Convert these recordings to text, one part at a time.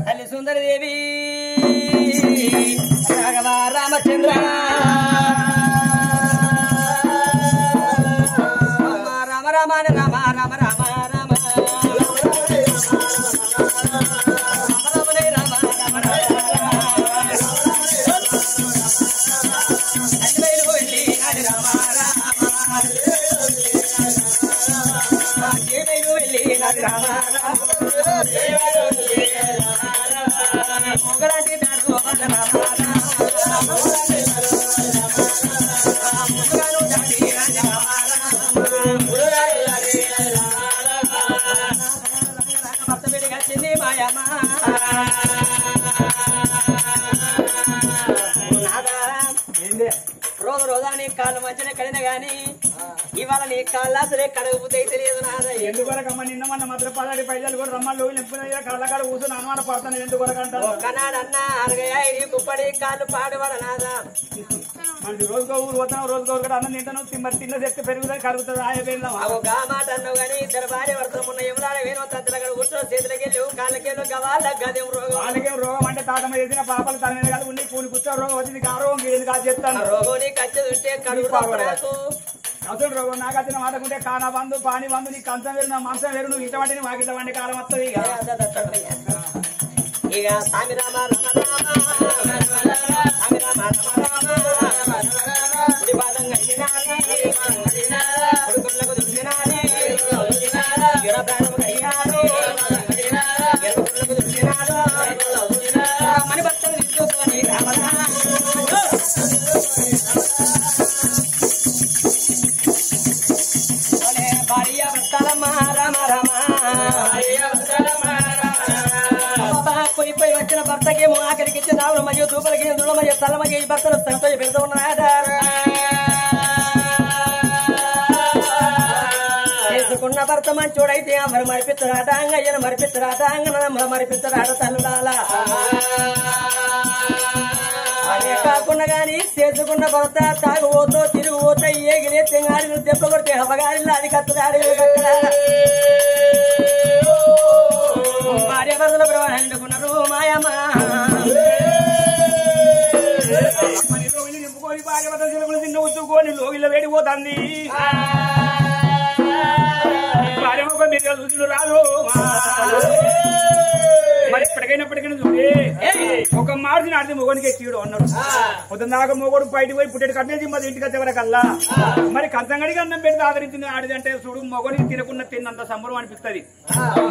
తల్లి సుందరదేవి రాఘవ రామచంద్ర రామ రామ రామ రామ రామ రామ రోజు రోజా నీ కాళ్ళు మంచిగా కడినా గాని ఇవాళ నీ కాళ్ళు అసలే కడగబుద్ధి అయితే లేదు నాదా. ఎందుకొరకమ్మ నిన్న మన మాత్రం 10 పైసలు కూడా రమ్మలు కళ్ళకాడ కూర్చొని అనుమాన పడతాను ఎందుకొరకంటారు. ఒక్కనాడన్నా అరగయ్య ఇది కుప్పడి కాళ్ళు పాడువాడ నాదా. మనకి రోజుకో ఊరు పోతాం రోజుకో కూడా అన్నం తింటాను మరి తిన్న శక్తి పెరుగుతుంది కరుగుతుంది గా మాట అన్నావు కానీ ఇద్దరు భార్య వర్తం ఉన్న ఎవరాడ వేణో తద్దలు అక్కడ కూర్చొని చేతులకి వెళ్ళి కాళ్ళకెళ్ళు గవాళ్ళ గదేం రోగం వాళ్ళకేం రోగం అంటే తాతమ్మ చేసిన పాపలు తన మీద కాదు ఉండి కూలి కూర్చో రోగం వచ్చింది ఆ రోగం ఏది కాదు చెప్తాను. రోగం నీకు వచ్చేది ఉంటే కడుగు అసలు రోగం నాకు వచ్చిన మాటకుంటే కానా బంధు పాని బంధు నీకు కంచం వేరు నా మంచం వేరు నువ్వు ఇట్ట వంటి మాకు ఇట్ట వంటి కాలం వస్తుంది. ఇక స్వామి రామ రామ రామ స్వామి రామ రామ రామ పాదంగా కొడుకులకు దుర్దినాలి ప్రాణం కడిగాడు దుర్దినాడు మని భక్తులు తీసుకోని రామ భార్య భక్తాలమ్మ రామ రామ పోయి పోయి వచ్చిన భర్తకేమో ఆఖరికి ఇచ్చి దావులు మరియు తూపలకి ఎందులో మరియు తల మరియు ఈ భర్తలు తనతో పెడుతూ ఉన్నాడా. చేసుకున్న భర్త మంచోడైతే అమ్మరు మరిపిత్తరాట అంగయ్యను మరిపిత్తరాట అంగనమ్మరు మరిపిత్తరాట తల్లులాల అదే కాకుండా గాని చేసుకున్న భర్త తాగుపోతో తిరుగుపోతా ఏగిలే తెంగాడిని దెబ్బ కొడితే అవ్వగాడిలో అది కత్తదాడి భార్య భర్తల ప్రభావం అంటుకున్నారు మాయమ్మ నింపుకొని భార్య భర్తలు తిన్న ఉచ్చుకొని లోగిలో వేడిపోతుంది భార్య ముఖం మీద చూసుడు రాదు. మరి ఎప్పటికైనప్పటికైనా చూడే ఒక మార్చి నాటితే మొగనికి ఎక్కిడు అన్నాడు. పొద్దున్నాక మొగోడు బయటకు పోయి పుట్టేడు కట్టేసి మరి ఇంటికి వచ్చేవరకల్లా మరి కంచంగడికి అన్నం పెడితే ఆదరించింది ఆడిదంటే చూడు మొగోడికి తినకున్న తిన్నంత సంబరం అనిపిస్తుంది.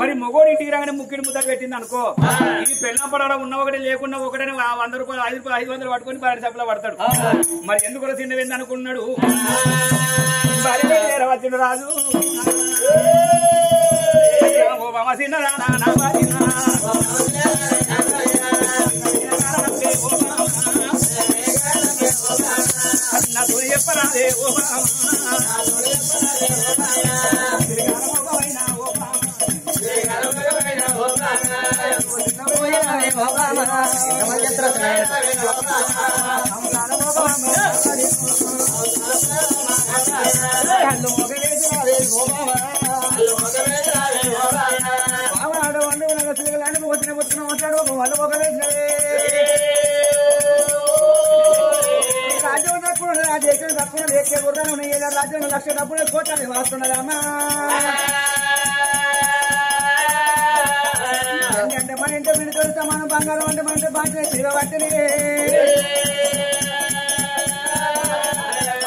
మరి మొగోడు ఇంటికి రాగానే ముక్కిడి ముద్దలు పెట్టింది అనుకో ఇది పెళ్ళం పడడం ఉన్న ఒకటి లేకుండా ఒకటని 100 రూపాయలు 500 పట్టుకొని 10 సభలో పడతాడు. మరి ఎందుకు తిన్నవేంది అనుకున్నాడు వచ్చిండు రాజు చెప్పరాదే ఓ రాజ్యం తక్కువ దేశం తక్కువ లేకే గుర్రాలు రాజ్యం 1,00,000 డబ్బులు కోటాలి వాస్తున్నారమ్మా. అంటే మన ఇంటి మీద దొరుకుతా మనం బంగారం అంటే మన ఇంటి బాగా తీరబట్టిని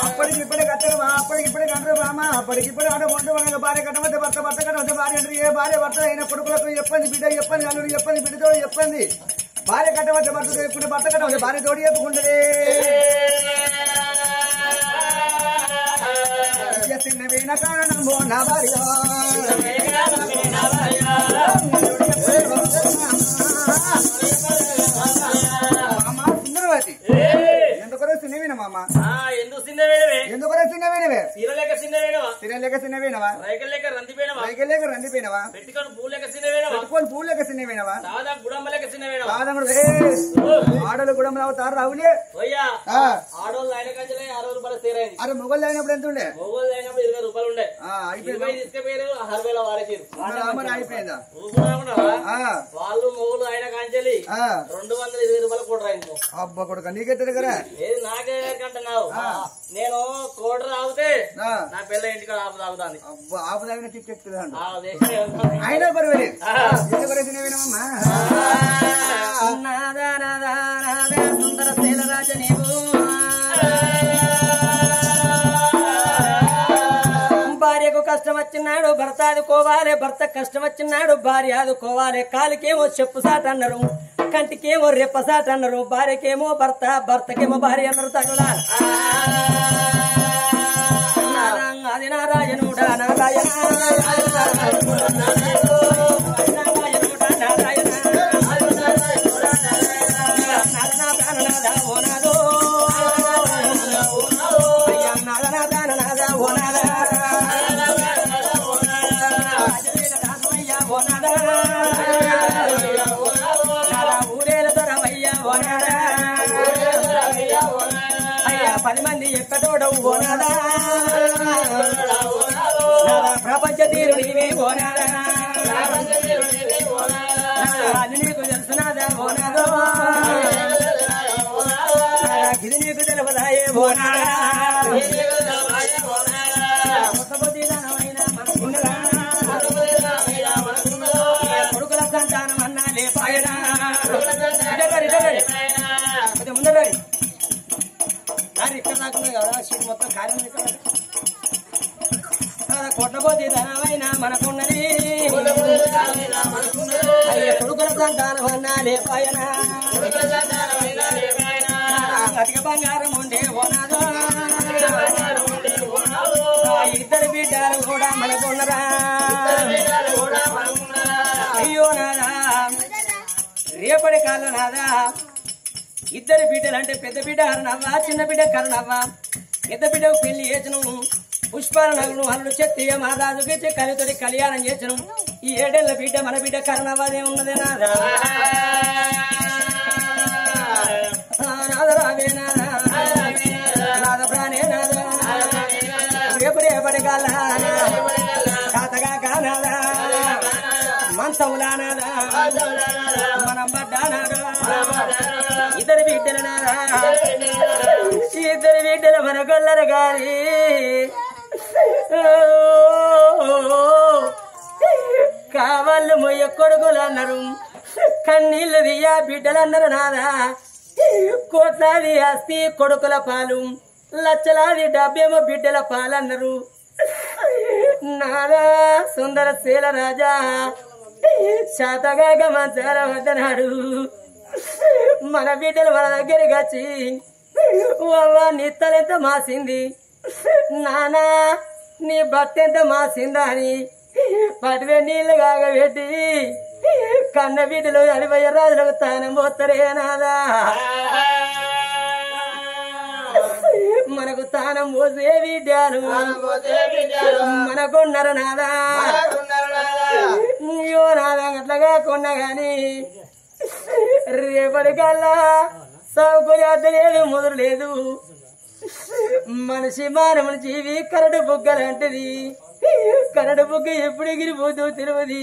అప్పటికిప్పుడే కట్టరు అప్పటికిప్పుడే కంటారు బామ్మ అప్పటికిప్పుడే ఆడ వంట వాళ్ళ భార్య కట్టమంటే భర్త భర్త కట్టమంటే భార్య అంటే ఏ భార్య భర్త అయిన కొడుకులకు చెప్పండి బిడ్డ చెప్పండి అల్లుడు చెప్పండి బిడ్డతో చెప్పండి భార్య కట్టమంటే భర్త చెప్పుకుంటే భర్త కట్టమంటే భార్య తోడు చెప్పుకుంటుంది. చిన్నవైన కారణం నా భార్య సుందరవతి ఎందుకొరే చిన్నవేనా మామ ఎందుకొరే చిన్నవేనవే సీరలేక చిన్నవేను సిరియల్ లేక సిన్నవేనవా రైకల్ లేక రందిపోయినవా రైకల్ లేక రందిపోయినవా పెట్టుకొని పూలు లేక సిన్నవేనవా పెట్టుకొని పూలు లేక సిన్నవేనవా సాదా గుడంబ లేక సిన్నవేనవా ఆడలు గుడం అవుతారు రావులే పోయ్యా ఆడోళ్ళు ఆయన కంచెలే 60 రూపాయలు తీరైంది అరే మొగలు అయినప్పుడు ఎంత ఉండే మొగోళ్ళు అయినప్పుడు 20 రూపాయలు ఉండే అయిపోయింది తీసుకుపోయారు 60 వారేసారు అయిపోయిందా వాళ్ళు మొగలు ఆయన కంచెలి 220 రూపాయలు కూడా రాయింది అబ్బా కొడుక నీకెత్తారు కదా ఏది నాకే కంటున్నావు నేను కోట రావుతే నా పిల్ల ఇంటికి ఆపు తాగుతాను అబ్బా ఆపు తాగిన కిక్ ఎక్కుతుంది అయినా పర్వాలేదు సుందర శైలరాజ నీవు భార్యకు కష్టం వచ్చినాడు భర్త ఆదుకోవాలి భర్త కష్టం వచ్చినాడు భార్య ఆదుకోవాలి కాలికేమో చెప్పు సాట అన్నారు కంటికేమో రెప్ప సాట అన్నారు భార్యకేమో భర్త భర్తకేమో భార్య అన్నారు తగులా అది నారాయణుడా నారాయణ ఊరేల దొరవయ్యా ఓనాడా అయ్యా 10 మంది ఎక్కడోడవు ఓనాడా ప్రపంచ తీరు నీవే ఓనాడా అది నీకు తెలుసునాదా ఓనాదో ఇది నీకు తెలవదాయే ఓనాడా కొడుకుల సంతానం అన్నాలే పాయనా ముందర ఇక్కడ దాకున్నాయి కదా షీట్ మొత్తం ఖాళీ కొట్టబోతే ధనమైనా మనకున్నది అయ్యే కొడుకుల సంతానం అన్నాలే పాయనా అతిక బంగారం ఉండే ఓనాదో ఇద్దరు బిడ్డలు కూడా మనకున్నరా అయ్యో నాదా రేపటి కాలం నాదా ఇద్దరు బిడ్డలు అంటే పెద్ద బిడ్డ హరణవ్వా చిన్న బిడ్డ కరణవ్వా పెద్ద బిడ్డకు పెళ్లి చేసను పుష్పాల నగను అల్లుడు చెత్తియ మహారాజుకి కలితోటి కళ్యాణం చేసను ఈ 7 ఏళ్ల బిడ్డ మన బిడ్డ కరణవ్వదే ఉన్నదే నాదా నాదరావే నాదా నాద ప్రాణే నాదా రేపటి కాల కాతగా కానాదా మంచములానాదా మనం పడ్డానాదా ఇద్దరు బిడ్డలు నాదా ఇద్దరు బిడ్డలు మన కొల్లరు గారి కావాళ్ళు మొయ్య కొడుకులు అన్నారు కన్నీళ్లు దియ్యా బిడ్డలు అన్నారు నాదా కోట్లాది ఆస్తి కొడుకుల పాలు లచ్చలాది డబ్బేమో బిడ్డల పాలన్నారు నాదా సుందర శీల రాజా శాతగాక మంచాల వద్దనాడు మన బిడ్డలు మన దగ్గరికి వచ్చి నీ తలెంత మాసింది నానా నీ బట్ట ఎంత మాసిందా అని పటివే నీళ్లు కాగబెట్టి కన్న బిడ్డలు 60 రాజులకు తానం పోతారే నాదా మనకు తానం పోసే బిడ్డలు మనకున్నారు నాదా అయ్యో నాదా అట్లాగా కొన్నా గాని రేపటికల్లా సౌకర్యాత లేదు మొదలు లేదు మనిషి మానవుని జీవి కరడు బుగ్గ లాంటిది కరడు బుగ్గ ఎప్పుడు ఎగిరిపోతూ తెలియదు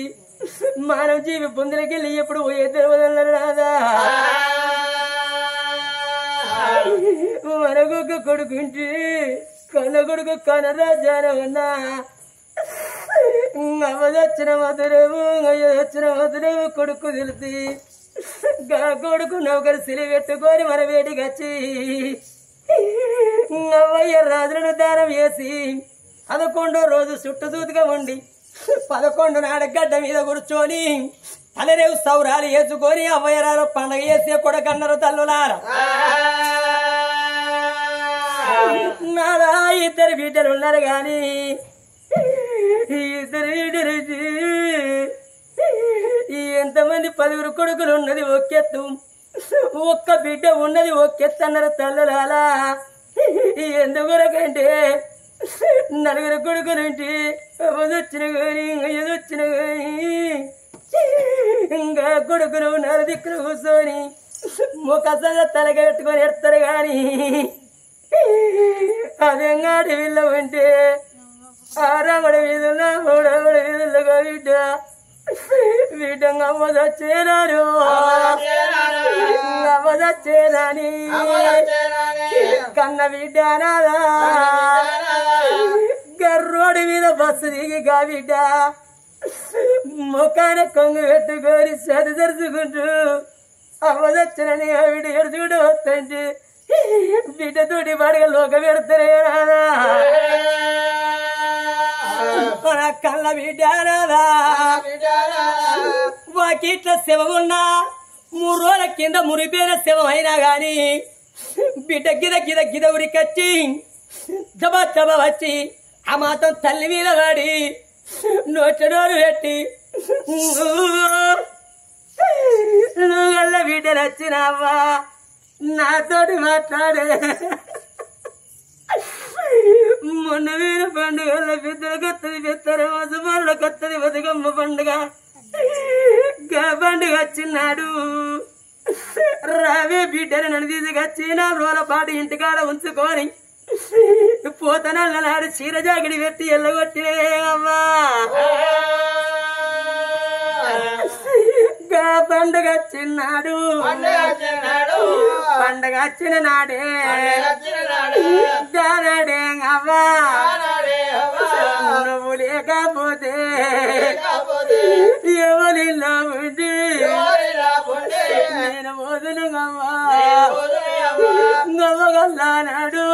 మానవ జీవి పొందులకెళ్ళి ఎప్పుడు పోయే తెలియదన్నారు రాదా మనకొక కొడుకుంటే కన్న కొడుకు కనరాజానమన్నా అవ్వదచ్చిన మధురేమో అయ్యదచ్చిన మధురేమో కొడుకు తెలిసి గా కొడుకు నౌకరు సిలిపెట్టుకొని మన వేడికి వచ్చి అవ్వయ్య రాజులను దానం వేసి 11వ రోజు చుట్టుదూతుగా ఉండి 11 నాడు గడ్డ మీద కూర్చొని తలరేవు సౌరాలు వేసుకొని అవ్వయ్యరారు పండగ వేసే కొడకన్నారు తల్లులార నాదా ఇద్దరు బిడ్డలు ఉన్నారు గాని ఇద్దరు బిడ్డలు ఎంతమంది 10 కొడుకులు ఉన్నది ఒక్కెత్తు ఒక్క బిడ్డ ఉన్నది ఒక్కెత్తు అన్నారు తల్లులాలా ఎందుకొరకంటే నలుగురు కొడుకులుంటే వదొచ్చిన కానీ ఎదొచ్చిన కానీ ఇంకా కొడుకులు నలుదిక్కులు కూర్చొని ముఖసగా తలగట్టుకొని ఎడతారు గాని అదేంగాటి వీళ్ళ ఉంటే ఆరమడి వీధుల్లో మూడవడి వీధులుగా వీటంగా అమ్మదొచ్చేనారు అమ్మదొచ్చేనాని కన్న బిడ్డానాదా గర్రోడి మీద బస్సు దిగి గా బిడ్డ ముఖాన కొంగు పెట్టుకొని చది తెరుచుకుంటూ అమ్మదొచ్చినని ఆ బిడ్డ ఎడుచుకుంటూ వస్తుంటే బిడ్డతోటి పడగ లోక పెడతారే రాదా కళ్ళ బిడ్డారాదా వాకిట్ల శవమున్నా 3 రోజుల కింద మురిపోయిన శవం అయినా గాని బిడ్డ గిద గిద గిద ఉరికొచ్చి జబ జబ వచ్చి ఆ మాత్రం తల్లి మీద వాడి నోటడోరు పెట్టి నువ్వు గల్ల బిడ్డ నచ్చినావా నాతోటి మాట్లాడే మొన్న వీరు పండుగల పెద్దలు కొత్తది పెత్తరు వసపాళ్ళ కొత్తది బతుకమ్మ పండుగ పండుగ వచ్చినాడు రావే బిడ్డని నన్ను తీసుకొచ్చి 4 రోజుల పాటు ఇంటికాడ ఉంచుకొని పోతనాడు చీర జాగిడి పెట్టి ఎల్లగొట్టినే అమ్మా పండుగ వచ్చినాడు పండుగ వచ్చిన నాడే దానాడే అవ్వా నువ్వు లేకపోతే ఎవరిలో ఉండి నేను మోదును గవ్వగల్లానాడు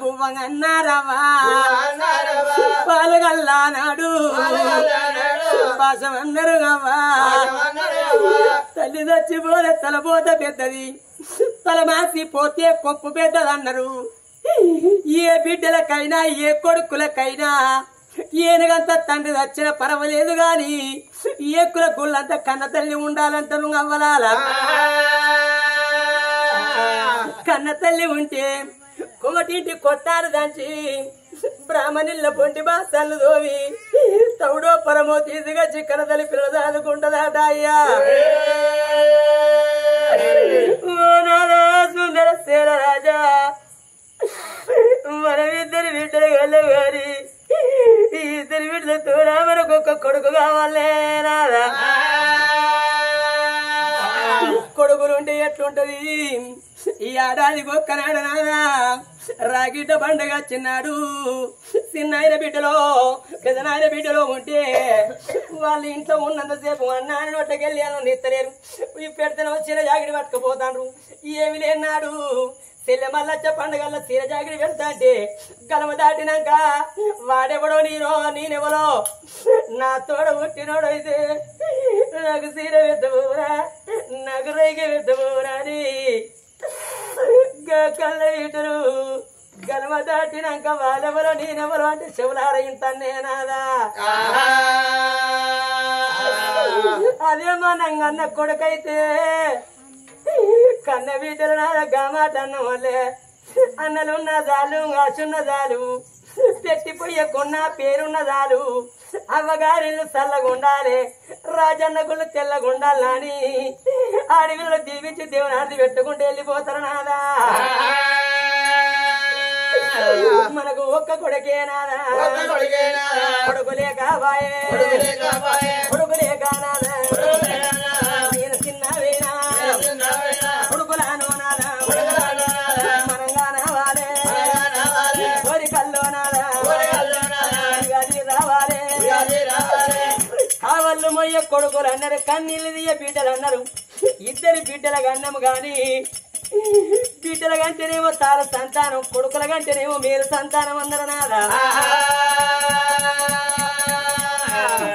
పువ్వగన్నారవా పాలుగల్లానాడు పాసమందరు గవ్వా తల్లి చచ్చిపోతే తలపోత పెద్దది తల మాసి పోతే కొప్పు పెద్దదన్నారు ఏ బిడ్డలకైనా ఏ కొడుకులకైనా ఏనుగంత తండ్రి వచ్చిన పర్వాలేదు గాని ఏకుల గుళ్ళంత కన్న తల్లి ఉండాలంట నువ్వు అవ్వలాల కన్న తల్లి ఉంటే కోటింటి కొట్టారు దంచి బ్రాహ్మణుల పొంటి బాసలు దోవి తౌడో పరమో తీసుగా చిక్కన తల్లి పిల్లలు దాదుకుంటదట అయ్యా సుందర సేన రాజా మనమిద్దరు బిడ్డలు కళ్ళు గారి ఈ 2 బిడ్డలతో మనకు ఒక కొడుకు కావాలే నాదా కొడుకులుంటే ఎట్లుంటది ఈ ఏడాదికి ఒక్కనాడు నాదా రాగిడ్డ పండుగ చిన్నాడు చిన్నాయన బిడ్డలో పెదనాయన బిడ్డలో ఉంటే వాళ్ళ ఇంట్లో ఉన్నంతసేపు అన్నాన్ని నొట్టకెళ్ళి అన్నం నిత్తలేరు పెడితేనే వచ్చిన జాగిడి పట్టుకుపోతాండ్రు ఏమి లేనాడు చెల్లె మల్లచ్చ పండుగల్లో చీర జాగిరి పెడతా అంటే గలమ దాటినాక వాడెవడో నేనెవడో నా తోడ పుట్టినోడు అయితే నాకు చీర పెద్దబోరా నాకు రైగే పెద్దబోరా అని కళ్ళ వీటరు గలమ దాటినాక వాళ్ళెవరో నేనెవరో అంటే చెవులార ఇంతనేనాదా అదే మా నంగన్న కొడుకైతే కన్న బిడ్డలు నాద గామాట అన్న వాళ్ళే అన్నలున్న చాలు ఆశున్న చాలు పెట్టిపోయకున్న పేరున్న చాలు అవ్వగారిల్లు చల్లగుండాలి రాజన్న గుళ్ళు తెల్లగుండాలని అడవిలో దీవించి దేవుని ఆర్తి పెట్టుకుంటూ వెళ్ళిపోతారు నాదా మనకు ఒక్క కొడుకే నాదా కొడుకులే కాబాయే కొడుకులే కానాదా నేను చిన్నవేనా కొడుకులాను నాదా మనంగా నావాలే కోరికల్లో నాదా రావాలే కావళ్ళు మొయ్య కొడుకులు అన్నారు కన్నీళ్ళు దియ్య బిడ్డలు అన్నారు 2 బిడ్డల గన్నము గాని బిడ్డల కంటేనేమో తార సంతానం కొడుకుల కంటేనేమో మీరు సంతానం అన్నారు నాదా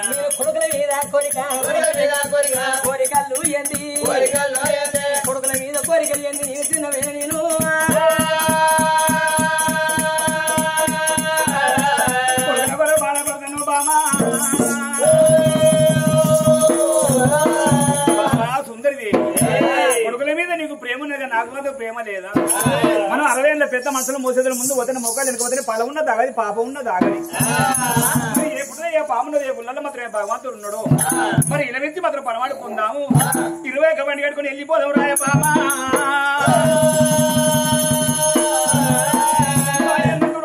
మీరు కొడుకుల మీద కోరికలు ఎంది కొడుకుల మీద కోరికలు ఎంది నేను చిన్నవే నేను ప్రేమ లేదా మనం 60 ఏళ్ళ పెద్ద మనసులో మోసేదుల ముందు వదిన మొక్కలు వెనుకపోతే పల ఉన్న దాగది పాప ఉన్న దాగది ఎప్పుడు ఏ పామున్నది ఏ పుల్లలో మాత్రం భగవంతుడు ఉన్నాడు మరి ఇలా నుంచి మాత్రం పరమాడుకుందాము 21 బండి కట్టుకుని వెళ్ళిపోదాం రాయ పామా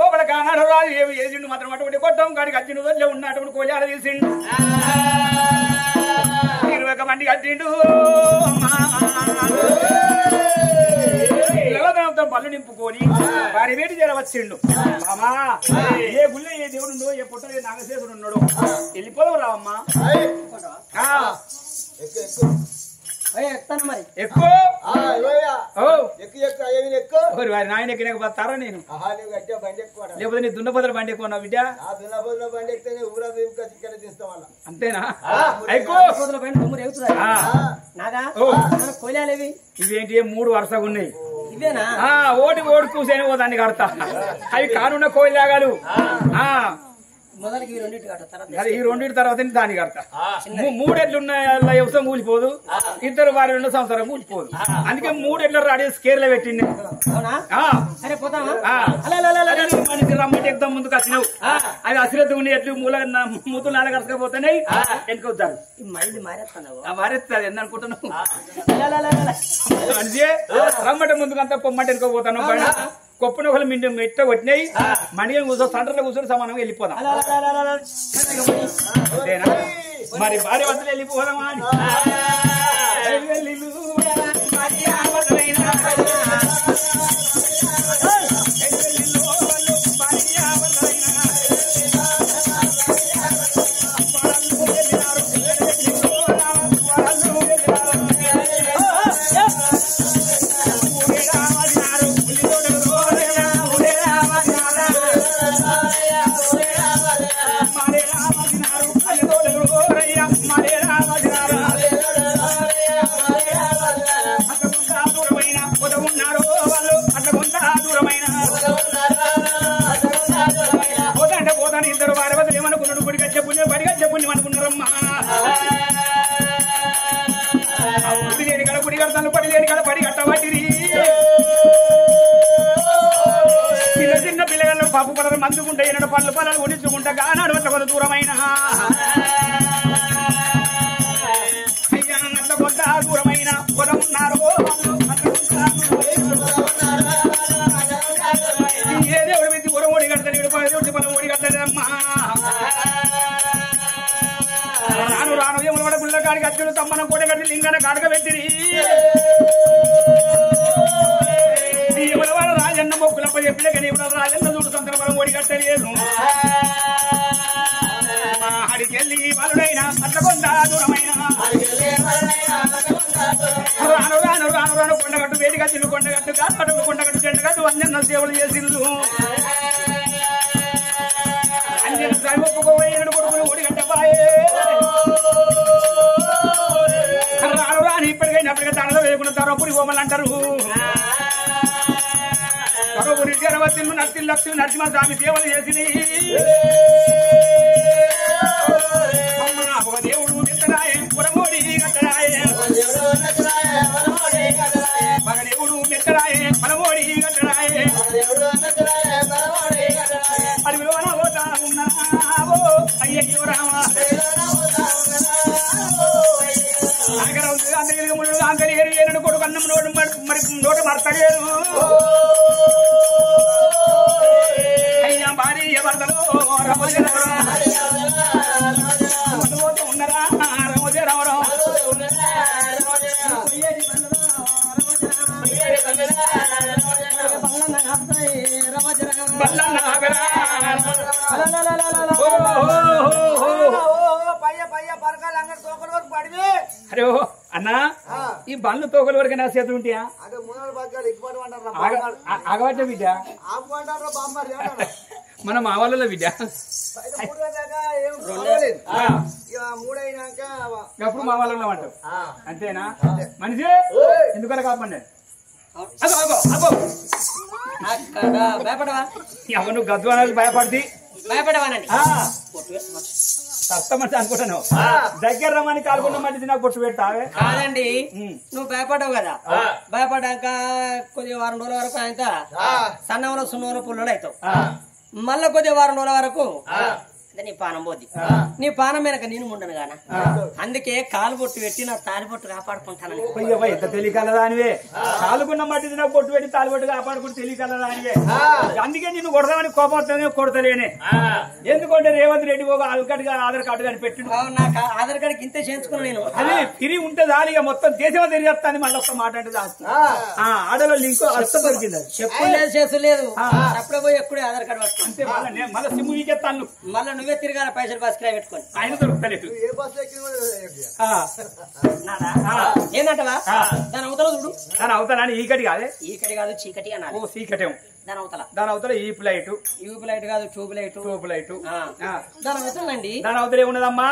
లోపల కానాడు రాజు ఏమి చేసిండు మాత్రం అటువంటి కొట్టం కాడికి వచ్చిండు వదిలే ఉన్న అటువంటి కోజాల తీసిండు 21 బండి కట్టిండు పళ్ళు నింపుకొని వారి వేటి చేర వచ్చిండు మామా ఏ గుళ్ళో ఏ దేవుడు ఏ పుట్ట ఏ నాగశేఖరుడు ఉన్నాడు వెళ్ళిపోదాం రావమ్మా ఎక్కువ వారి నాయన ఎక్కినాక పోతారా నేను లేకపోతే నీ దున్నపోతల బండి ఎక్కువ బిడ్డ అంతేనా ఇవేంటి 3 వరుసగా ఉన్నాయి ఓటి ఓడి కూసేనే పోదాన్ని కడతా అవి కానున్న కోయిలాగాలు ఈ రెండింటి తర్వాత దాన్ని కడతా 3 ఎడ్లు ఉన్న వ్యవసాయం కూలిపోదు 2 వారి 2 సంవత్సరం కూలిపోదు అందుకే 3 ఎడ్ల రాడి స్కేర్లో పెట్టింది మనిషి రమ్మంటే ఎగ్దాం ముందుకు వచ్చినావు అవి అశ్రద్ధ ఉండి ఎట్లు మూతులు 4 కరసకపోతున్నాయి వెనుకొద్దారు మారేస్తుంది ఎందనుకుంటున్నావు మనిషి రమ్మంటే ముందుకు అంతా పొమ్మంటే వెనుకోపోతాను కొప్పున ఒకళ్ళు మిండి మెట్ట కొట్టినాయి మణిగా కూర్చో సంటలో కూర్చొని సమానంగా వెళ్ళిపోదాం మరి భార్య వద్దలు వెళ్ళిపోదామా చిన్న పిల్లగాళ్ళు పాపు పడరు మందుకుంటే ఎన్నడు పళ్ళు పొలాలు ఉడించుకుంటా గానాడు అట్లా కొంత దూరమైన అయ్యా అట్లా కొంత దూరమైన పొలం ఉన్నారు ఏ దేవుడి మీద పొలం ఓడి కడతాడు దేవుడి పొలం ఓడి కడతాడమ్మా రాను రాను ఏములు కూడా గుళ్ళ కాడికి అచ్చులు తమ్మనం కోట కట్టి లింగాన కాడక పెట్టిరి రాజన్న మొక్కులప్ప చెప్పిన కానీ రాజన్న చూడు సందర్భం ఓడి కట్టలేదు అడికెళ్ళి వాళ్ళైనా అట్ల కొండ దూరమైన రాను రాను రాను రాను కొండగట్టు వేడిగా తిను కొండగట్టు కాదు కొండగట్టు చెండగట్టు అంజన్న సేవలు చేసిండు అంజన సాయి ఒప్పుకోవేడు కొడుకులు ఓడిగట్టబాయే రాను రాని ఇప్పటికైనా అప్పటికే తనలో వేయకుండా తరపురి హోమలు అంటారు తరపురి జరవతిల్లు నరసింహస్వామి సేవలు చేసింది ఒక దేవుడు మెత్తరాయే పురమోడి కట్టరాయే మగ దేవుడు మెత్తరాయే పరమోడి కట్టరాయే అడవిలో పోతా ఉన్నావో అయ్యో రామా అందరి కొడుకు అన్నం మరి నోట మరతలేదు అయ్యా భార్య భర్తలు ఉన్నారా రమోజరావరం అరే అన్నా ఈ బండ్లు తోకల వరకు నా చేతులు ఉంటాయా ఆగబట్ట బిడ్డ మన మా వాళ్ళలో బిడ్డ అప్పుడు మా వాళ్ళలో అంటావు అంతేనా మనిషి ఎందుకలా కాపండి భయపడవా నువ్వు గద్వానాలు భయపడి భయపడవానండి సత్తమంటే అనుకుంటాను దగ్గర రమ్మని కాలుకున్న మధ్య నాకు బొట్టు పెడతావే కాదండి నువ్వు భయపడ్డావు కదా భయపడ్డాక కొద్దిగా వారం రోజుల వరకు ఆయన సన్నవలో సున్నవలో పుల్లలు అవుతావు మళ్ళా కొద్దిగా వారం రోజుల వరకు నీ పానం పోద్ది నీ పానం వెనక నేను ఉండను గాన అందుకే కాలు బొట్టు పెట్టి నా తాలి బొట్టు కాపాడుకుంటానని ఎంత తెలియకలదానివే కాలుకున్న మట్టి నాకు బొట్టు పెట్టి తాలి బొట్టు కాపాడుకుంటూ తెలియకలదానివే అందుకే నిన్ను కొడదామని కోపం వస్తుందే కొడతలేనే ఎందుకంటే రేవంత్ రెడ్డి ఒక ఆధార్ కార్డు కానీ పెట్టిండు నాకు ఆధార్ కార్డుకి ఇంతే చేయించుకున్నా నేను అదే తిరిగి ఉంటే దానిగా మొత్తం దేశం తిరిగేస్తాను మళ్ళీ ఒక్క మాట అంటే ఆడలో లింక్ అర్థం దొరికింది చెప్పు లేదు చేసు లేదు అప్పుడే పోయి ఎప్పుడే ఆధార్ కార్డు పట్టుకో అంతే మళ్ళీ సిమ్ వీకెత్తాను మళ్ళీ నువ్వే తిరగాల పైసలు బస్ కిరాయి పెట్టుకొని ఆయన దొరుకుతలేదు ఏంటంటవా దాని అవతల చూడు దాని అవుతానని ఈకటి కాదే ఈకటి కాదు చీకటి అన్నా చీకటేం దాని అవతల ఈ ప్లైట్ కాదు ట్యూబ్ లైట్ దాని అవతలండి దాని అవతల ఏమున్నదమ్మా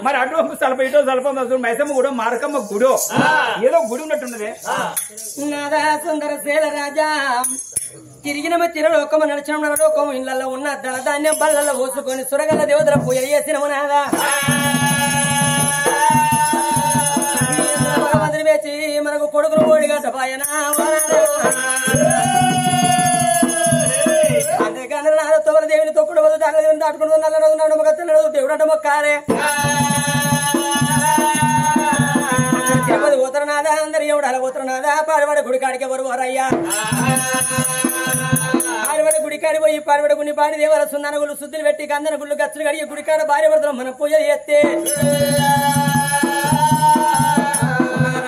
మరి అటు సలప ఇటో సలప మైసమ్మ గుడో మారకమ్మ గుడో ఏదో గుడి ఉన్నట్టున్నదే నాదా సుందర శీల రాజా తిరిగిన తిరలోకము నడిచిన నరలోకము ఇళ్లలో ఉన్న ధన ధాన్యం బళ్ళల్లో పోసుకొని సురగల దేవతల పూజలు చేసినము నాదా భగవంతుని వేచి మనకు కొడుకులు ఓడిగంట పాయన అందుకని నాడు తొగల దేవిని తొక్కుడు వద్దు దాని దేవిని దాటుకుని నల్ల మొక్క దేవుడు అంట మొక్కారే తిరుపతి పోతరనాదా అందరు ఎవడాల పోతరనాదా పాడిపడ గుడికాడికి ఎవరు వారయ్యా పాడిపడ గుడికాడి పోయి పాడిపడ గుని పాడి దేవర సున్నాన గుళ్ళు శుద్ధులు పెట్టి గంధన గుళ్ళు గచ్చులు కడిగి గుడికాడ భార్య భర్తలు మన పూజలు చేస్తే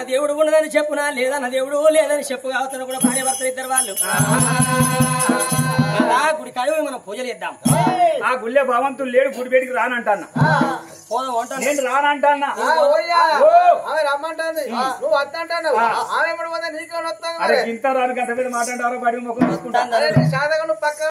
దేవుడు ఉన్నదని చెప్పునా లేదన్న దేవుడు లేదని చెప్పు కావతను కూడా భార్య భర్తలు ఇద్దరు వాళ్ళు గుడికాడి పోయి మనం పూజలు చేద్దాం ఆ గుళ్ళే భగవంతుడు లేడు గుడి బయటికి రానంటాను నేను రానంటానా రమ్మంటాను నువ్వు వద్దంటాను ఆమె నీకు ఇంత రాను గంట మీద మాట్లాడారో బయటకు మొక్కలు తీసుకుంటాను పక్క